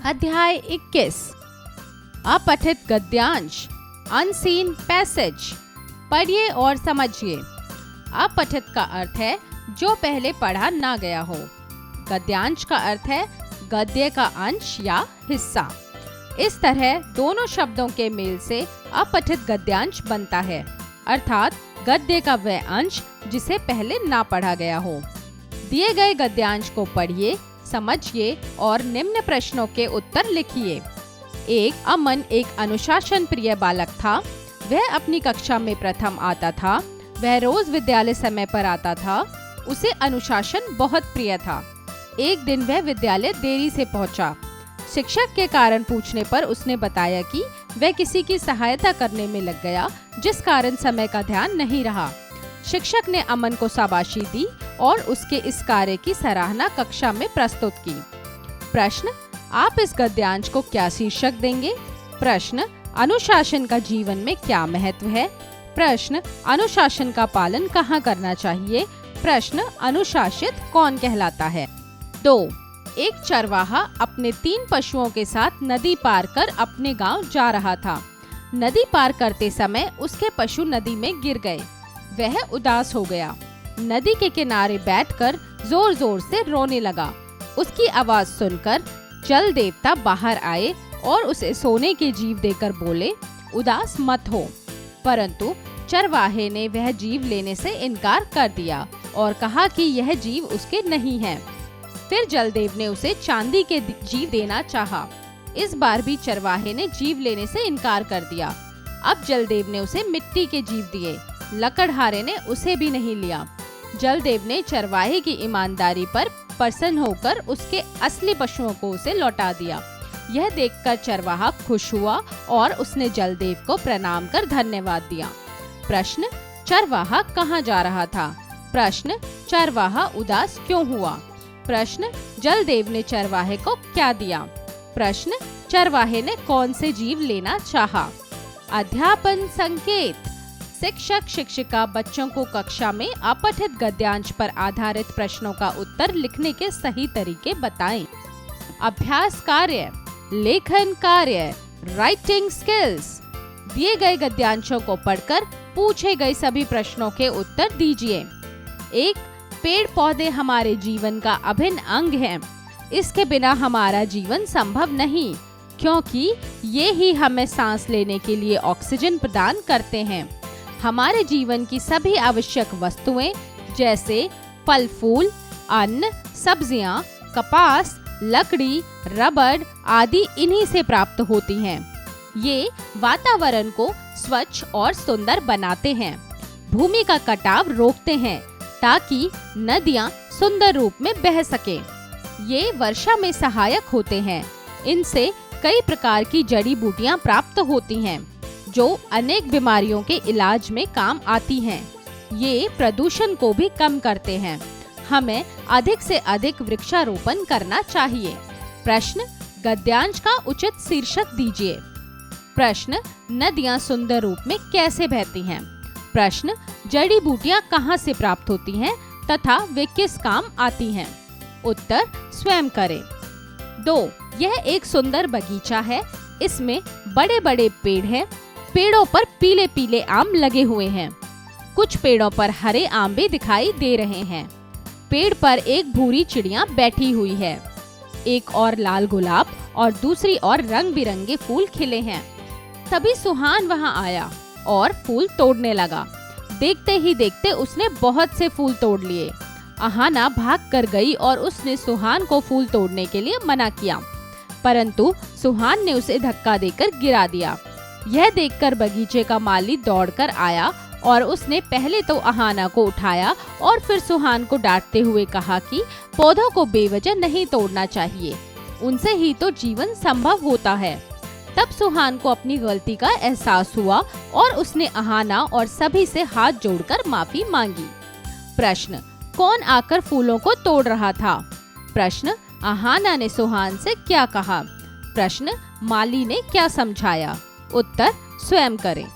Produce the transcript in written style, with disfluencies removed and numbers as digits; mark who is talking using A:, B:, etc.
A: अध्याय 21 अपठित गद्यांश unseen passage. पढ़िए और समझिए। अपठित का अर्थ है जो पहले पढ़ा ना गया हो। गद्यांश का अर्थ है गद्य का अंश या हिस्सा। इस तरह दोनों शब्दों के मेल से अपठित गद्यांश बनता है, अर्थात गद्य का वह अंश जिसे पहले ना पढ़ा गया हो। दिए गए गद्यांश को पढ़िए, समझिए और निम्न प्रश्नों के उत्तर लिखिए। अमन एक अनुशासन प्रिय बालक था। वह अपनी कक्षा में प्रथम आता था। वह रोज विद्यालय समय पर आता था। उसे अनुशासन बहुत प्रिय था। एक दिन वह विद्यालय देरी से पहुंचा। शिक्षक के कारण पूछने पर उसने बताया कि वह किसी की सहायता करने में लग गया, जिस कारण समय का ध्यान नहीं रहा। शिक्षक ने अमन को शाबाशी दी और उसके इस कार्य की सराहना कक्षा में प्रस्तुत की। प्रश्न, आप इस गद्यांश को क्या शीर्षक देंगे? प्रश्न, अनुशासन का जीवन में क्या महत्व है? प्रश्न, अनुशासन का पालन कहाँ करना चाहिए? प्रश्न, अनुशासित कौन कहलाता है? 2. एक चरवाहा अपने 3 पशुओं के साथ नदी पार कर अपने गांव जा रहा था। नदी पार करते समय उसके पशु नदी में गिर गए। वह उदास हो गया। नदी के किनारे बैठकर जोर जोर से रोने लगा। उसकी आवाज सुनकर जल देवता बाहर आए और उसे सोने के जीव देकर बोले, उदास मत हो। परंतु चरवाहे ने वह जीव लेने से इनकार कर दिया और कहा कि यह जीव उसके नहीं है। फिर जलदेव ने उसे चांदी के जीव देना चाहा। इस बार भी चरवाहे ने जीव लेने से इनकार कर दिया। अब जलदेव ने उसे मिट्टी के जीव दिए। लकड़हारे ने उसे भी नहीं लिया। जलदेव ने चरवाहे की ईमानदारी पर प्रसन्न होकर उसके असली पशुओं को उसे लौटा दिया। यह देखकर चरवाहा खुश हुआ और उसने जलदेव को प्रणाम कर धन्यवाद दिया। प्रश्न, चरवाहा कहाँ जा रहा था? प्रश्न, चरवाहा उदास क्यों हुआ? प्रश्न, जलदेव ने चरवाहे को क्या दिया? प्रश्न, चरवाहे ने कौन से जीव लेना चाहा? अध्यापन संकेत। शिक्षक शिक्षिका बच्चों को कक्षा में अपठित गद्यांश पर आधारित प्रश्नों का उत्तर लिखने के सही तरीके बताएं। अभ्यास कार्य, लेखन कार्य, राइटिंग स्किल्स। दिए गए गद्यांशों को पढ़कर पूछे गए सभी प्रश्नों के उत्तर दीजिए। 1. पेड़ पौधे हमारे जीवन का अभिन्न अंग हैं। इसके बिना हमारा जीवन संभव नहीं, क्योंकि ये ही हमें सांस लेने के लिए ऑक्सीजन प्रदान करते हैं। हमारे जीवन की सभी आवश्यक वस्तुएं जैसे फल फूल, अन्न, सब्जियां, कपास, लकड़ी, रबड़ आदि इन्हीं से प्राप्त होती हैं। ये वातावरण को स्वच्छ और सुंदर बनाते हैं। भूमि का कटाव रोकते हैं ताकि नदियां सुंदर रूप में बह सकें। ये वर्षा में सहायक होते हैं। इनसे कई प्रकार की जड़ी बूटियां प्राप्त होती हैं जो अनेक बीमारियों के इलाज में काम आती हैं। ये प्रदूषण को भी कम करते हैं। हमें अधिक से अधिक वृक्षारोपण करना चाहिए। प्रश्न, गद्यांश का उचित शीर्षक दीजिए। प्रश्न, नदियां सुंदर रूप में कैसे बहती हैं? प्रश्न, जड़ी बूटियां कहाँ से प्राप्त होती हैं तथा वे किस काम आती हैं? उत्तर स्वयं करें। 2. यह एक सुंदर बगीचा है। इसमें बड़े बड़े पेड़ हैं। पेड़ों पर पीले पीले आम लगे हुए हैं। कुछ पेड़ों पर हरे आम भी दिखाई दे रहे हैं। पेड़ पर एक भूरी चिड़िया बैठी हुई है। एक और लाल गुलाब और दूसरी और रंग बिरंगे फूल खिले हैं। तभी सुहान वहां आया और फूल तोड़ने लगा। देखते ही देखते उसने बहुत से फूल तोड़ लिए। अहाना भाग कर गई और उसने सुहान को फूल तोड़ने के लिए मना किया, परंतु सुहान ने उसे धक्का देकर गिरा दिया। यह देखकर बगीचे का माली दौड़कर आया और उसने पहले तो अहाना को उठाया और फिर सुहान को डांटते हुए कहा कि पौधों को बेवजह नहीं तोड़ना चाहिए, उनसे ही तो जीवन संभव होता है। तब सुहान को अपनी गलती का एहसास हुआ और उसने अहाना और सभी से हाथ जोड़कर माफी मांगी। प्रश्न, कौन आकर फूलों को तोड़ रहा था? प्रश्न, अहाना ने सुहान से क्या कहा? प्रश्न, माली ने क्या समझाया? उत्तर स्वयं करें।